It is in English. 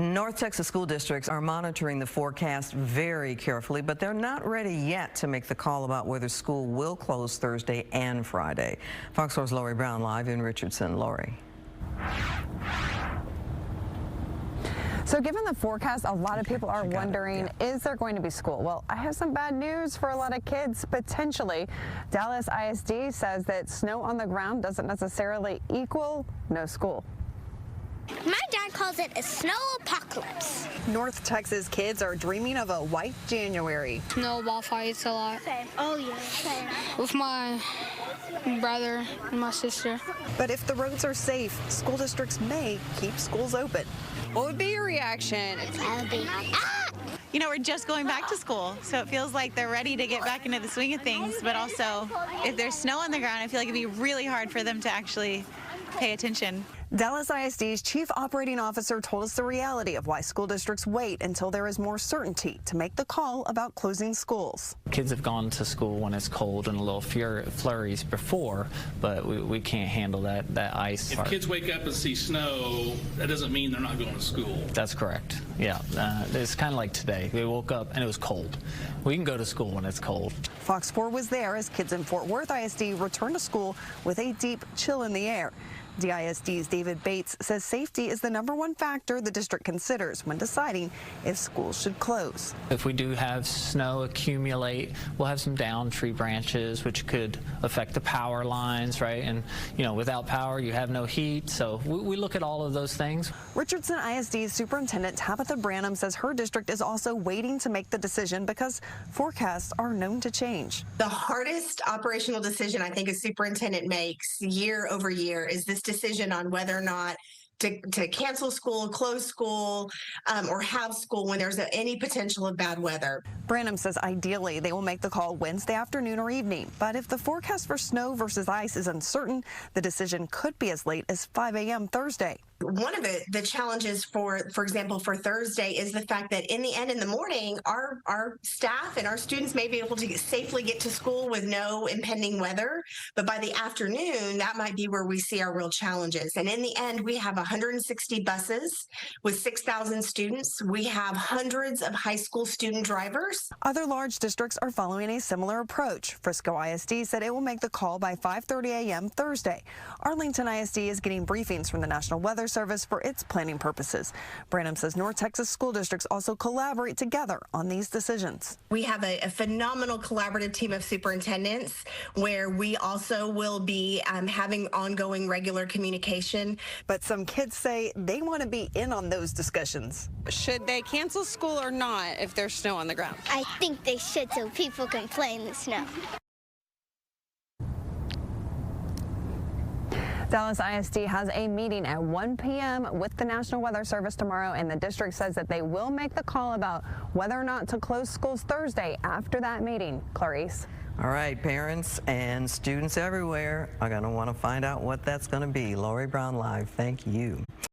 North Texas school districts are monitoring the forecast very carefully, but they're not ready yet to make the call about whether school will close Thursday and Friday. Fox 4's Lori Brown live in Richardson. Lori. So given the forecast, a lot of people are wondering, is there going to be school? Well, I have some bad news for a lot of kids, potentially. Dallas ISD says that snow on the ground doesn't necessarily equal no school. My dad calls it a snow apocalypse. North Texas kids are dreaming of a white January. Snowball fights a lot. Same. Oh, yeah. Same. With my brother and my sister. But if the roads are safe, school districts may keep schools open. What would be your reaction? I'll be. You know, we're just going back to school, so it feels like they're ready to get back into the swing of things, but also if there's snow on the ground, I feel like it'd be really hard for them to actually pay attention. Dallas ISD's chief operating officer told us the reality of why school districts wait until there is more certainty to make the call about closing schools. Kids have gone to school when it's cold and a little flurries before, but we can't handle that ice. If kids wake up and see snow, that doesn't mean they're not going to school. That's correct. Yeah, it's kind of like today. We woke up and it was cold. We can go to school when it's cold. Fox 4 was there as kids in Fort Worth ISD returned to school with a deep chill in the air. DISD's David Bates says safety is the #1 factor the district considers when deciding if schools should close. If we do have snow accumulate, we'll have some down tree branches, which could affect the power lines, right? And, you know, without power, you have no heat. So we look at all of those things. Richardson ISD's Superintendent Tabitha Branham says her district is also waiting to make the decision because forecasts are known to change. The hardest operational decision I think a superintendent makes year over year is this decision on whether or not to cancel school, close school, or have school when there's any potential of bad weather. Branham says ideally they will make the call Wednesday afternoon or evening, but if the forecast for snow versus ice is uncertain, the decision could be as late as 5 a.m. Thursday. One of the challenges for example, for Thursday is the fact that in the end, in the morning, our staff and our students may be able to safely get to school with no impending weather. But by the afternoon, that might be where we see our real challenges. And in the end, we have 160 buses with 6,000 students. We have hundreds of high school student drivers. Other large districts are following a similar approach. Frisco ISD said it will make the call by 5:30 a.m. Thursday. Arlington ISD is getting briefings from the National Weather Service for its planning purposes. Branham says North Texas school districts also collaborate together on these decisions. We have a phenomenal collaborative team of superintendents where we also will be having ongoing regular communication. But some kids say they want to be in on those discussions. Should they cancel school or not if there's snow on the ground? I think they should so people can play in the snow. Dallas ISD has a meeting at 1 p.m. with the National Weather Service tomorrow, and the district says that they will make the call about whether or not to close schools Thursday after that meeting. Clarice. All right, parents and students everywhere are going to want to find out what that's going to be. Lori Brown live. Thank you.